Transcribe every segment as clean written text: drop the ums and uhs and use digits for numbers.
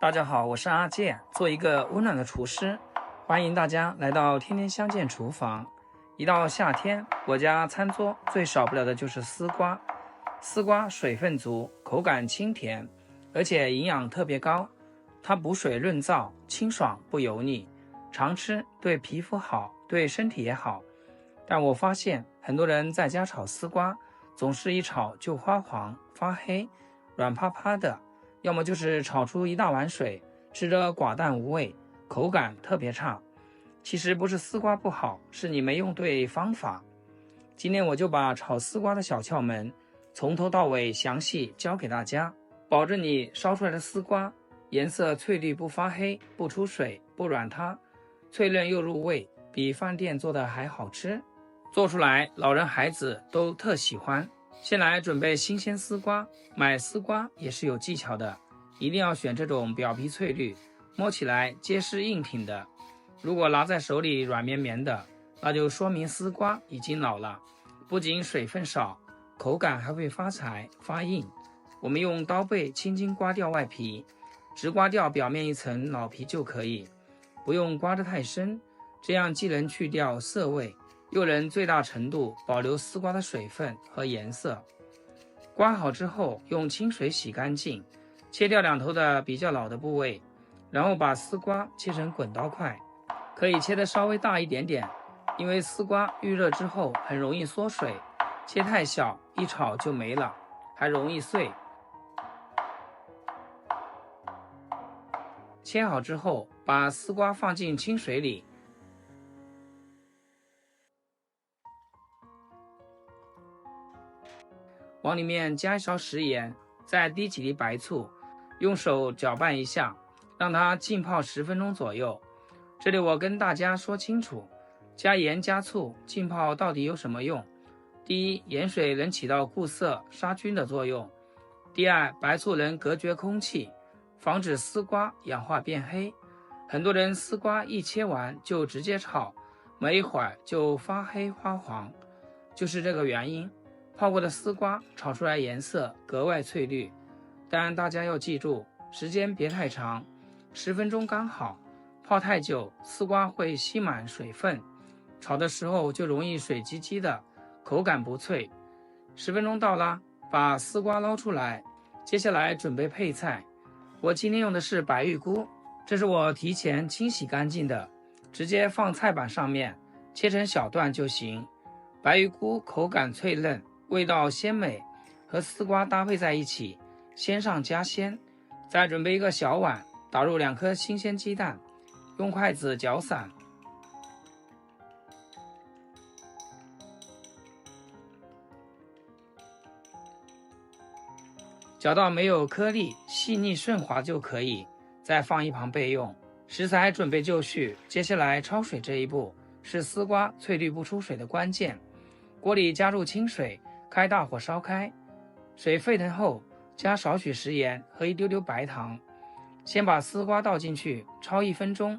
大家好，我是阿健，做一个温暖的厨师，欢迎大家来到天天相见厨房。一到夏天，我家餐桌最少不了的就是丝瓜。丝瓜水分足，口感清甜，而且营养特别高。它补水润燥，清爽不油腻，常吃对皮肤好，对身体也好。但我发现很多人在家炒丝瓜，总是一炒就发黄发黑，软趴趴的，要么就是炒出一大碗水，吃着寡淡无味，口感特别差。其实不是丝瓜不好，是你没用对方法。今天我就把炒丝瓜的小窍门从头到尾详细教给大家，保证你烧出来的丝瓜颜色翠绿，不发黑，不出水，不软塌，脆嫩又入味，比饭店做的还好吃。做出来老人孩子都特喜欢。先来准备新鲜丝瓜，买丝瓜也是有技巧的，一定要选这种表皮翠绿，摸起来结实硬挺的。如果拿在手里软绵绵的，那就说明丝瓜已经老了，不仅水分少，口感还会发柴发硬。我们用刀背轻轻刮掉外皮，只刮掉表面一层老皮就可以，不用刮得太深，这样既能去掉涩味，又能最大程度保留丝瓜的水分和颜色。刮好之后，用清水洗干净，切掉两头的比较老的部位，然后把丝瓜切成滚刀块，可以切得稍微大一点点，因为丝瓜预热之后很容易缩水，切太小一炒就没了，还容易碎。切好之后，把丝瓜放进清水里，往里面加一勺食盐，再滴几滴白醋，用手搅拌一下，让它浸泡10分钟左右。这里我跟大家说清楚，加盐加醋浸泡到底有什么用？第一，盐水能起到固色杀菌的作用；第二，白醋能隔绝空气，防止丝瓜氧化变黑。很多人丝瓜一切完就直接炒，没一会儿就发黑发黄，就是这个原因。泡过的丝瓜炒出来颜色格外翠绿，但大家要记住，时间别太长，10分钟刚好。泡太久，丝瓜会吸满水分，炒的时候就容易水唧唧的，口感不脆。10分钟到了，把丝瓜捞出来，接下来准备配菜。我今天用的是白玉菇，这是我提前清洗干净的，直接放菜板上面，切成小段就行。白玉菇口感脆嫩，味道鲜美，和丝瓜搭配在一起，鲜上加鲜。再准备一个小碗，打入2颗新鲜鸡蛋，用筷子搅散，搅到没有颗粒，细腻顺滑就可以，再放一旁备用。食材准备就绪，接下来焯水这一步是丝瓜翠绿不出水的关键。锅里加入清水，开大火烧开，水沸腾后加少许食盐和一丢丢白糖，先把丝瓜倒进去焯1分钟，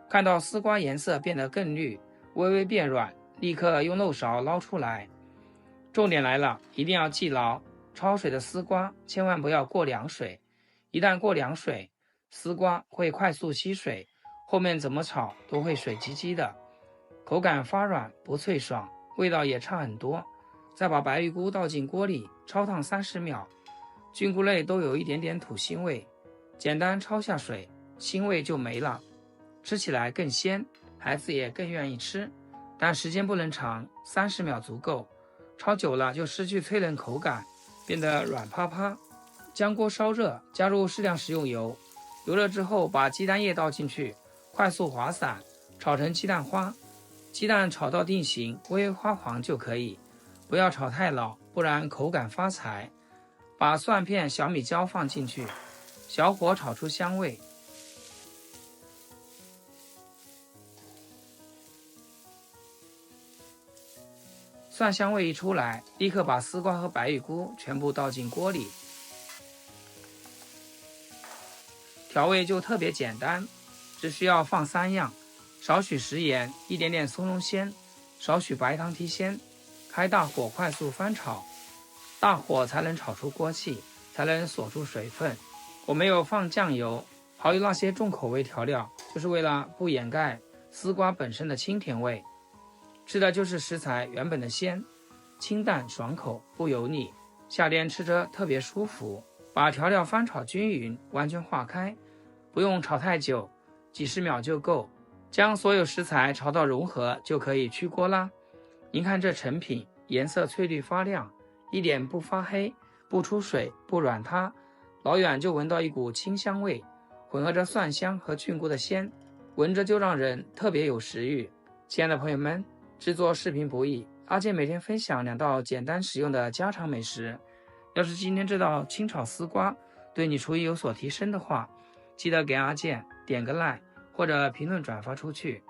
看到丝瓜颜色变得更绿，微微变软，立刻用漏勺捞出来。重点来了，一定要记牢，焯水的丝瓜千万不要过凉水，一旦过凉水，丝瓜会快速吸水，后面怎么炒都会水唧唧的，口感发软不脆爽，味道也差很多。再把白玉菇倒进锅里焯烫30秒，菌菇类都有一点点土腥味，简单焯下水，腥味就没了，吃起来更鲜，孩子也更愿意吃。但时间不能长，30秒足够，焯久了就失去脆嫩口感，变得软趴趴。将锅烧热，加入适量食用油，油热之后把鸡蛋液倒进去，快速滑散，炒成鸡蛋花。鸡蛋炒到定型，微微发黄就可以，不要炒太老，不然口感发柴。把蒜片、小米椒放进去，小火炒出香味。蒜香味一出来，立刻把丝瓜和白玉菇全部倒进锅里。调味就特别简单，只需要放3样：少许食盐，一点点松茸鲜，少许白糖提鲜，开大火快速翻炒，大火才能炒出锅气，才能锁住水分。我没有放酱油，蚝油那些重口味调料，就是为了不掩盖丝瓜本身的清甜味，吃的就是食材原本的鲜，清淡爽口，不油腻，夏天吃着特别舒服。把调料翻炒均匀，完全化开，不用炒太久，几十秒就够。将所有食材炒到融合就可以出锅啦。您看这成品，颜色翠绿发亮，一点不发黑，不出水，不软塌，老远就闻到一股清香味，混合着蒜香和菌菇的鲜，闻着就让人特别有食欲。亲爱的朋友们，制作视频不易，阿健每天分享2道简单实用的家常美食。要是今天这道清炒丝瓜对你厨艺有所提升的话，记得给阿健点个 like 或者评论转发出去，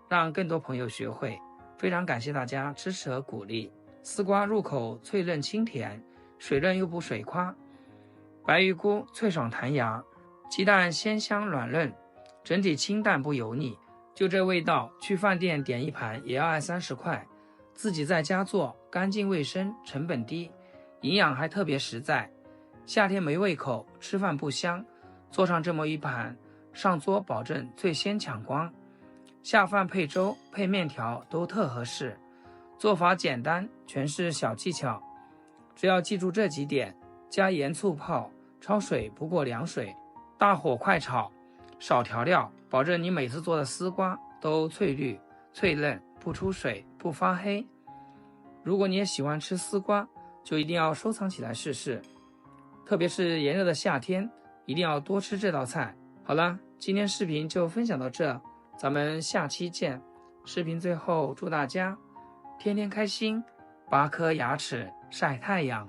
让更多朋友学会。非常感谢大家支持和鼓励。丝瓜入口脆嫩清甜，水润又不水夸，白玉菇脆爽弹牙，鸡蛋鲜香软嫩，整体清淡不油腻。就这味道，去饭店点一盘也要20-30块，自己在家做，干净卫生，成本低，营养还特别实在。夏天没胃口，吃饭不香，做上这么一盘，上桌保证最先抢光。下饭配粥配面条都特合适。做法简单，全是小技巧，只要记住这几点：加盐醋泡，焯水不过凉水，大火快炒，少调料，保证你每次做的丝瓜都翠绿脆嫩，不出水，不发黑。如果你也喜欢吃丝瓜，就一定要收藏起来试试，特别是炎热的夏天，一定要多吃这道菜。好了，今天视频就分享到这，咱们下期见。视频最后祝大家天天开心，8颗牙齿晒太阳。